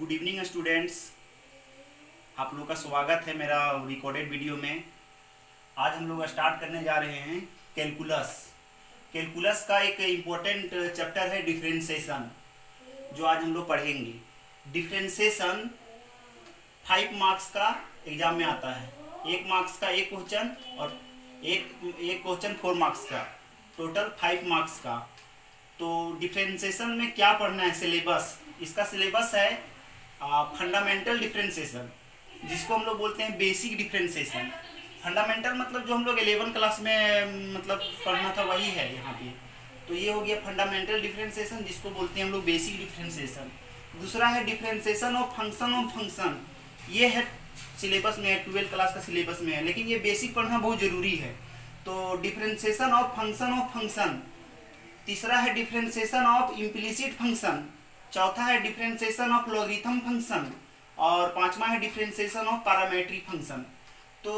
Good evening students. आप लोग का स्वागत है मेरा रिकॉर्डेड वीडियो में। आज हम लोग स्टार्ट करने जा रहे हैं कैलकुलस। कैलकुलस का एक इम्पोर्टेंट चैप्टर है डिफरेंशिएशन, जो आज हम लोग पढ़ेंगे। डिफरेंशिएशन 5 मार्क्स का एग्जाम में आता है। 1 मार्क्स का एक क्वेश्चन और एक क्वेश्चन 4 मार्क्स का, टोटल 5 मार्क्स का। तो डिफरेंशिएशन में क्या पढ़ना है, सिलेबस। इसका सिलेबस है फंडामेंटल डिफरेंशिएशन, जिसको हम लोग बोलते हैं बेसिक डिफरेंशिएशन। फंडामेंटल मतलब जो हम लोग 11 क्लास में मतलब पढ़ना था वही है यहाँ पे। तो ये हो गया फंडामेंटल डिफरेंशिएशन, जिसको बोलते हैं हम लोग बेसिक डिफरेंशिएशन। दूसरा है डिफरेंशिएशन ऑफ फंक्शन। ये है सिलेबस में, 12 क्लास का सिलेबस में है, लेकिन ये बेसिक पढ़ना बहुत ज़रूरी है। तो डिफरेंशिएशन ऑफ फंक्शन। तीसरा है डिफरेंशिएशन ऑफ इम्प्लिसिट फंक्शन। चौथा है डिफरेंशिएशन ऑफ लॉगरिथम फंक्शन। और पांचवा है डिफरेंशिएशन ऑफ पैरामीट्रिक फंक्शन। तो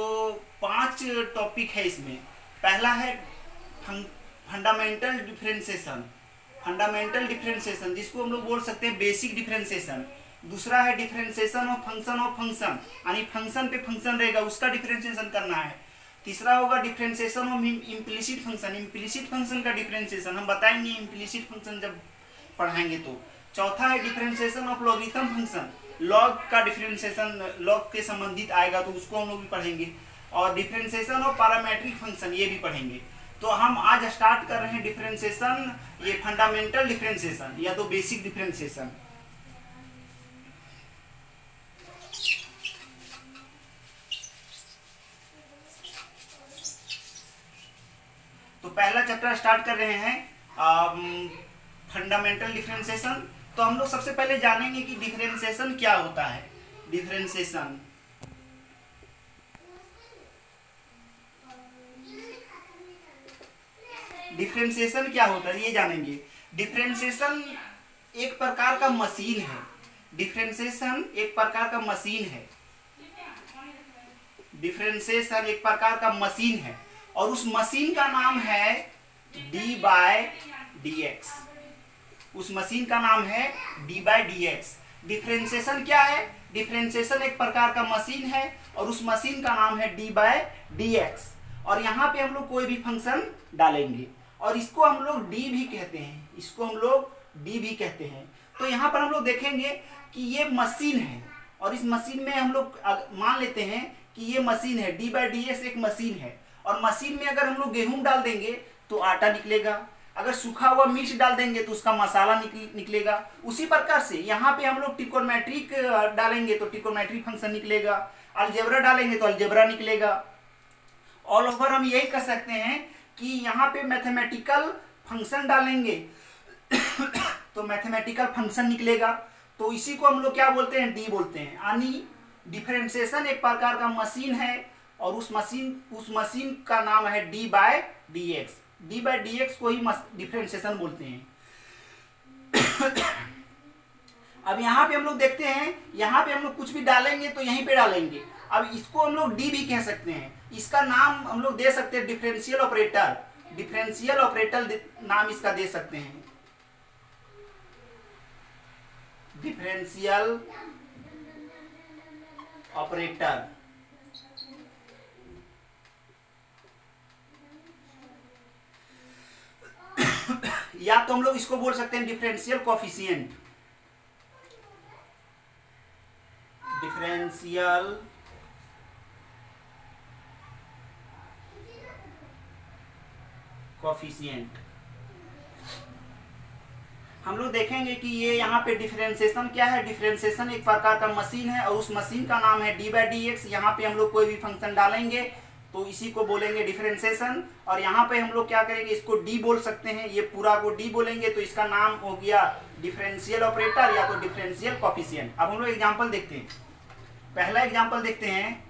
5 टॉपिक है इसमें। पहला है फंडामेंटल डिफरेंशिएशन, जिसको हम लोग बोल सकते हैं बेसिक डिफरेंशिएशन। दूसरा है डिफरेंशिएशन ऑफ फंक्शन, यानी फंक्शन पे फंक्शन रहेगा उसका डिफरेंशिएशन करना है। तीसरा होगा डिफरेंशिएशन ऑफ इम्प्लिसिट फंक्शन का डिफरेंशिएशन हम बताएंगे इम्प्लिसिट फंक्शन जब पढ़ाएंगे तो। चौथा है differentiation of logarithm function, log का डिफरेंशिएशन लॉग के संबंधित आएगा तो उसको हम लोग भी पढ़ेंगे। और डिफरेंशिएशन ऑफ पैरामीट्रिक फंक्शन ये भी पढ़ेंगे। तो हम आज स्टार्ट कर रहे हैं डिफरेंशिएशन, ये फंडामेंटल डिफरेंशिएशन या तो बेसिक डिफरेंशिएशन। तो पहला चैप्टर स्टार्ट कर रहे हैं फंडामेंटल डिफरेंशिएशन। तो हम लोग सबसे पहले जानेंगे कि डिफरेंशिएशन क्या होता है। डिफरेंशिएशन क्या होता है ये जानेंगे। डिफरेंशिएशन एक प्रकार का मशीन है। डिफरेंशिएशन एक प्रकार का मशीन है और उस मशीन का नाम है d/dx। उस मशीन का नाम है d/dx। डिफरेंशिएशन क्या है? डिफरेंशिएशन एक प्रकार का मशीन है और उस मशीन का नाम है d/dx। और यहाँ पे हम लोग कोई भी फंक्शन डालेंगे और इसको हम लोग d भी कहते हैं। तो यहाँ पर हम लोग देखेंगे कि ये मशीन है और इस मशीन में हम लोग मान लेते हैं कि ये मशीन है, d/dx एक मशीन है। और मशीन में अगर हम लोग गेहूं डाल देंगे तो आटा निकलेगा, अगर सूखा हुआ मिर्च डाल देंगे तो उसका मसाला निकलेगा। उसी प्रकार से यहाँ पे हम लोग ट्रिकोमेट्रिक डालेंगे तो ट्रिकोमेट्रिक फंक्शन निकलेगा, अलजेब्रा डालेंगे तो अलजेब्रा निकलेगा। ऑल ओवर हम यही कर सकते हैं कि यहाँ पे मैथमेटिकल फंक्शन डालेंगे तो मैथमेटिकल फंक्शन निकलेगा। तो इसी को हम लोग क्या बोलते हैं? डी बोलते हैं। यानी डिफरेंशिएशन एक प्रकार का मशीन है और उस मशीन का नाम है d/dx। d/dx को ही डिफरेंशिएशन बोलते हैं। अब यहाँ पे हम लोग देखते हैं, यहाँ पे हम लोग कुछ भी डालेंगे तो यहीं पे डालेंगे। अब इसको हम लोग डी भी कह सकते हैं। इसका नाम हम लोग दे सकते हैं डिफरेंशियल ऑपरेटर नाम इसका दे सकते हैं। डिफरेंशियल ऑपरेटर या तो हम लोग इसको बोल सकते हैं डिफरेंशियल कोफिशिएंट। हम लोग देखेंगे कि ये यहाँ पे डिफरेंशिएशन क्या है। डिफरेंशिएशन एक प्रकार का मशीन है और उस मशीन का नाम है d/dx। यहाँ पे हम लोग कोई भी फंक्शन डालेंगे तो इसी को बोलेंगे डिफरेंशिएशन। और यहाँ पे हम लोग क्या करेंगे, इसको डी बोल सकते हैं, ये पूरा को डी बोलेंगे तो इसका नाम हो गया डिफरेंशियल ऑपरेटर या तो डिफरेंशियल कोफिशिएंट। अब हम लोग एग्जांपल देखते हैं। पहला एग्जांपल देखते हैं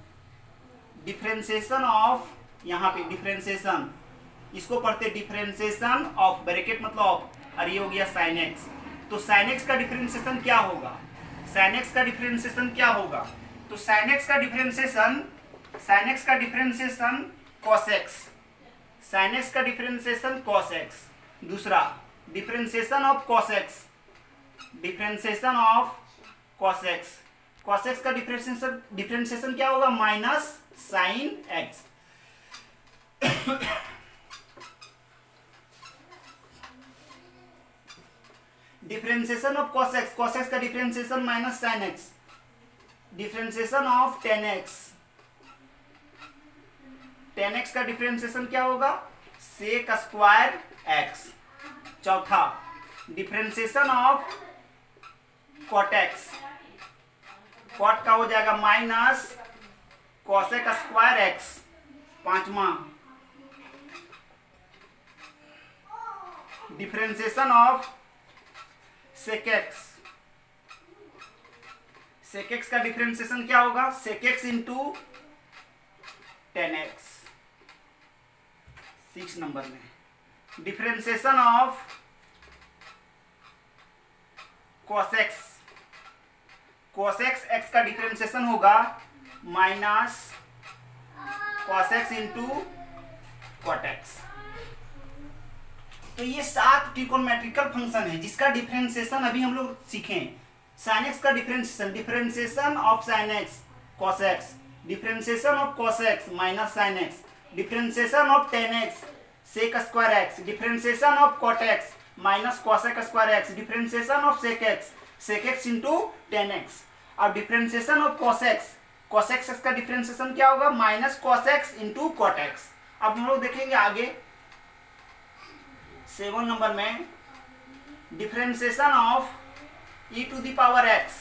डिफरेंशिएशन ऑफ, यहाँ पे डिफरेंशिएशन इसको पढ़ते डिफरेंशिएशन ऑफ, ब्रैकेट मतलब ऑफ, और ये हो गया sin x। तो sin x का डिफरेंशिएशन क्या होगा? तो sin x का डिफरेंशिएशन cos x। दूसरा differentiation of cos x, cos x, cos x का डिफरेंशिएशन क्या होगा, minus sine x। Differentiation of cos x, cos x का differentiation minus sine x, differentiation of tan x, tan x का differentiation क्या होगा, sec square x। चौथा differentiation of cot x, cot का हो जाएगा माइनस cosec स्क्वायर x। पांचवा differentiation of sec x, sec x का डिफरेंशिएशन क्या होगा, sec x into tan x। 6 number में differentiation of cos x, cos x का डिफरेंशिएशन होगा minus cos x into cot x। तो ये 7 ट्रिगोनोमेट्रिकल फंक्शन है जिसका डिफरेंशिएशन अभी हम लोग सीखे। sin x का differentiation, differentiation of sin x cos x, differentiation of cos x minus sin x, differentiation of tan x sec square x, differentiation of cot x minus cosec square x, differentiation of sec x into tan x। अब differentiation of cos x का differentiation क्या होगा, minus cos x into cot x। अब हम लोग देखेंगे आगे 7 number में differentiation of e to the power x,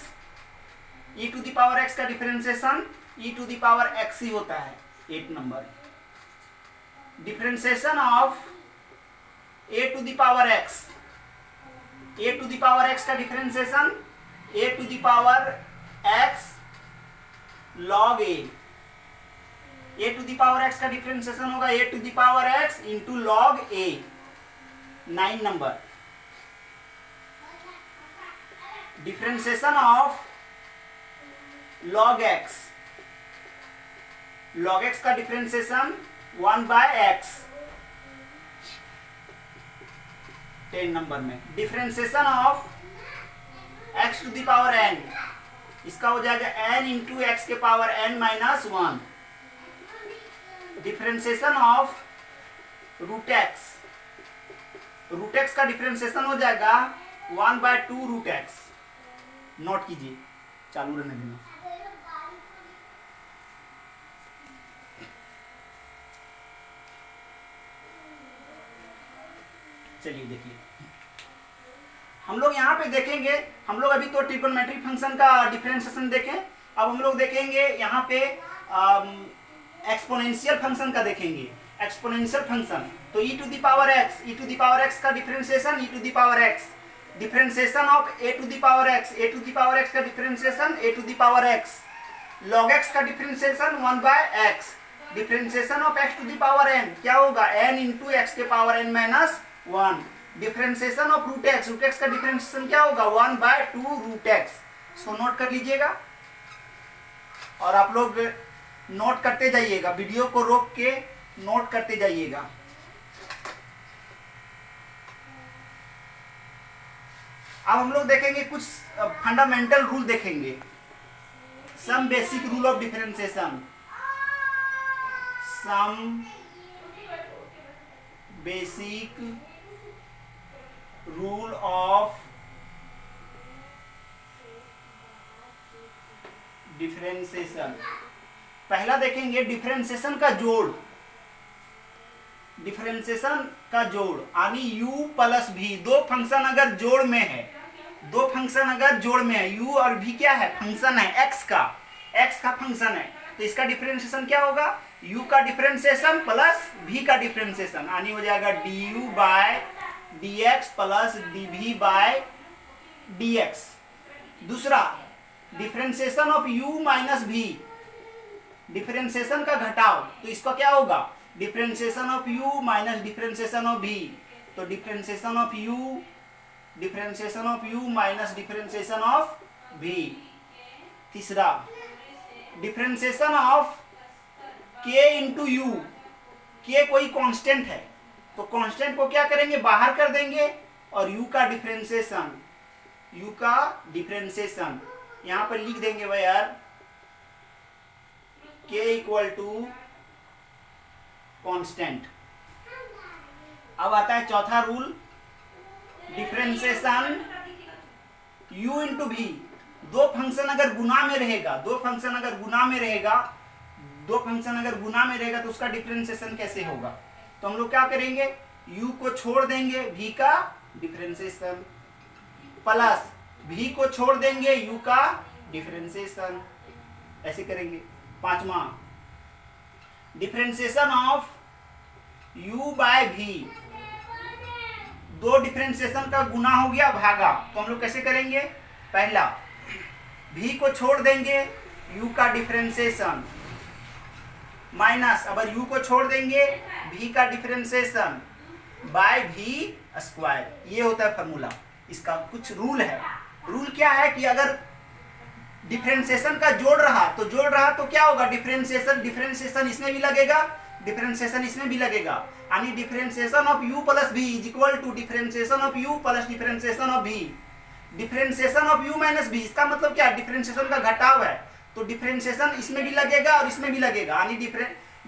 e to the power x का differentiation e to the power x ही होता है। 8 number differentiation of a to the power x, a to the power x का differentiation a to the power x log a, a to the power x का differentiation होगा a to the power x into log a। 9 number differentiation of log x, log x का differentiation 1/x। 10 number में differentiation of x to the power n, इसका हो जाएगा n into x के power n minus 1। Differentiation of root x, root x का differentiation हो जाएगा 1/2 root x। Note कीजिए, चालू रहने देना। चलिए देखिए, हम लोग यहाँ पे देखेंगे, हम लोग अभी तो ट्रिगोनोमेट्रिक फंक्शन का डिफरेंशिएशन देखें, अब हम लोग देखेंगे यहाँ पे एक्सपोनेंशियल फंक्शन का देखेंगे। एक्सपोनेंशियल फंक्शन तो e to the power x, e to the power x का differentiation e to the power x, differentiation of a to the power x, a to the power x का differentiation a to the power x, log x का differentiation 1/x, differentiation of x to the power n क्या होगा, n into x के power n minus 1, differentiation of root x का differentiation क्या होगा 1/2 root x। इसको note कर लीजिएगा और आप लोग नोट करते जाइएगा, वीडियो को रोक के नोट करते जाइएगा। अब हम लोग देखेंगे कुछ फंडामेंटल रूल देखेंगे, some basic rule of differentiation, some basic rule of differentiation. पहला देखेंगे डिफरेंशिएशन का जोड़, डिफरेंशिएशन का जोड़ यानी u प्लस v, दो फंक्शन अगर जोड़ में है, दो फंक्शन अगर जोड़ में है, u और v क्या है, फंक्शन है x का फंक्शन है, तो इसका डिफरेंशिएशन क्या होगा, u का डिफरेंशिएशन प्लस v का डिफरेंशिएशन यानी हो जाएगा du by dx plus dv by dx। दूसरा differentiation of u minus v, differentiation का घटाव, तो इसका क्या होगा, differentiation of u minus differentiation of v, तो differentiation of u minus differentiation of v। तीसरा differentiation of k into u, k कोई कांस्टेंट है तो कांस्टेंट को क्या करेंगे, बाहर कर देंगे और u का डिफरेंशिएशन यहां पर लिख देंगे भाई यार k इक्वल टू कॉन्स्टेंट। अब आता है चौथा रूल, डिफरेंशिएशन u इंटू भी। दो फंक्शन अगर गुना में रहेगा तो उसका डिफरेंशिएशन कैसे होगा? तो हम लोग क्या करेंगे, u को छोड़ देंगे v का डिफरेंशिएशन, प्लस v को छोड़ देंगे u का डिफरेंशिएशन, ऐसे करेंगे। पांचवा, differentiation of u by v। दो डिफरेंशिएशन का गुना हो गया भागा, तो हम लोग कैसे करेंगे? पहला v को छोड़ देंगे u का डिफरेंशिएशन, माइनस अगर u को छोड़ देंगे v का डिफरेंशिएशन बाय v स्क्वायर। ये होता है फॉर्मूला। इसका कुछ रूल है। रूल क्या है कि अगर डिफरेंशिएशन का जोड़ रहा तो क्या होगा, डिफरेंशिएशन इसमें भी लगेगा, डिफरेंशिएशन इसमें भी लगेगा, यानी differentiation of u plus v is equal to differentiation of u plus differentiation of v। Differentiation of u minus v, इसका मतलब क्या, डिफरेंशिएशन का घटाव है, तो डिफरेंशिएशन इसमें भी लगेगा और इसमें भी लगेगा, यानी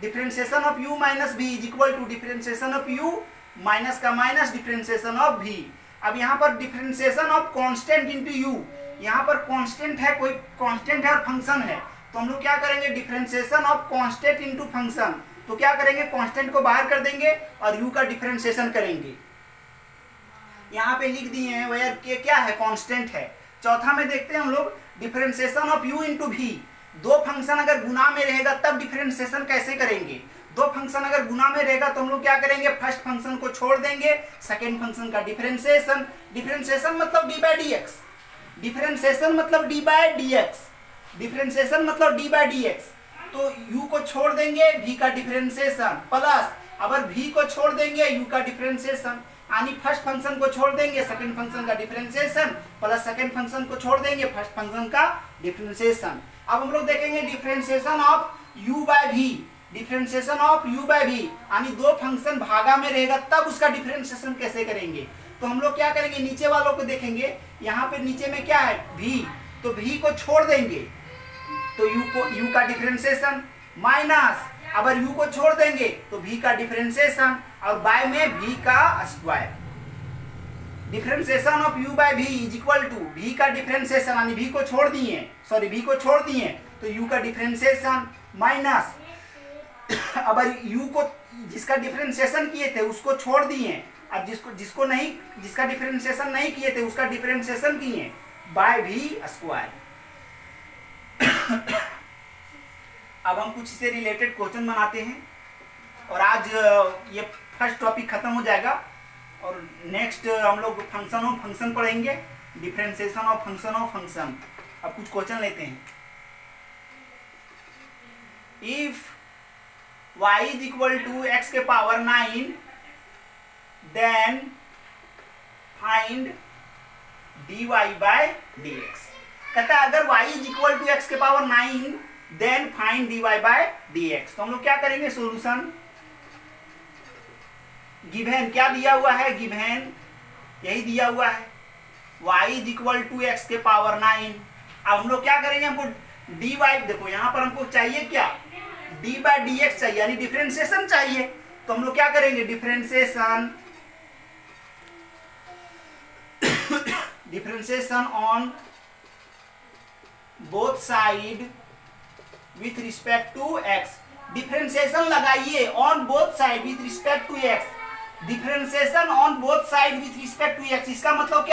differentiation of u minus v is equal to differentiation of u minus का माइनस डिफरेंशिएशन ऑफ v। अब यहाँ पर differentiation of constant into u, यहाँ पर कांस्टेंट है, कोई कांस्टेंट है और फंक्शन है, तो हम लोग क्या करेंगे, differentiation of constant into function. तो क्या करेंगे, कांस्टेंट को बाहर कर देंगे और u का डिफरेंशिएशन करेंगे। यहाँ पे लिख दिए हैं यार के क्या है, कांस्टेंट है। चौथा में देखते हैं हम लोग, differentiation of u into v। दो फंक्शन अगर गुना में रहेगा तब डिफरेंशिएशन कैसे करेंगे? दो फंक्शन अगर गुना में रहेगा तो हम लोग क्या करेंगे, फर्स्ट फंक्शन को छोड़ देंगे, सेकेंड फंक्शन का डिफरेंशिएशन। डिफरेंशिएशन मतलब d बाय dx, डिफरेंशिएशन मतलब d बाय dx, डिफरेंशिएशन मतलब d बाय dx। तो u को छोड़ देंगे v का डिफरेंशिएशन, प्लस अगर v को छोड़ देंगे u का डिफरेंशिएशन, यानी फर्स्ट फंक्शन को छोड़ देंगे सेकंड फंक्शन का डिफरेंशिएशन, प्लस सेकंड फंक्शन को छोड़ देंगे फर्स्ट फंक्शन का डिफरेंशिएशन। अब हम लोग देखेंगे differentiation of u by v, differentiation of u by v, यानी दो फंक्शन भागा में रहेगा तब उसका डिफरेंशिएशन कैसे करेंगे? तो हम लोग क्या करेंगे, नीचे वालों को देखेंगे, यहाँ पे नीचे में क्या है v, तो v को छोड़ देंगे तो u का डिफरेंशिएशन, माइनस अगर u को छोड़ देंगे तो v का डिफरेंशिएशन, और बाय में v का square. Differentiation of u by v is equal to v का डिफरेंशिएशन, यानी v को छोड़ दिए तो u का डिफरेंशिएशन, माइनस अगर u को जिसका डिफरेंशिएशन किए थे उसको छोड़ दिए, अब जिसका डिफरेंशिएशन नहीं किए थे उसका डिफरेंशिएशन किए बाय v स्क्वायर। अब हम कुछ इससे रिलेटेड क्वेश्चन बनाते हैं और आज ये फर्स्ट टॉपिक खत्म हो जाएगा और नेक्स्ट हम लोग फंक्शन ऑफ फंक्शन पढ़ेंगे, डिफरेंशिएशन ऑफ फंक्शन। अब कुछ क्वेश्चन लेते हैं। If y is equal to x के power 9 then find dy by dx। कहता है अगर y is equal to x के power 9 then find dy by dx। तो हम लोग क्या करेंगे, सॉल्यूशन गिवन क्या दिया हुआ है, गिवन यही दिया हुआ है, y is equal to x के पावर 9। अब हम लोग क्या करेंगे, हमको dy, देखो यहाँ पर हमको चाहिए क्या, d बाय dx चाहिए, यानी डिफरेंशिएशन चाहिए। तो हम लोग क्या करेंगे, differentiation on both side with respect to x। Differentiation लगाइए on both side with respect to x, differentiation on both side with respect to x। इसका मतलब क्या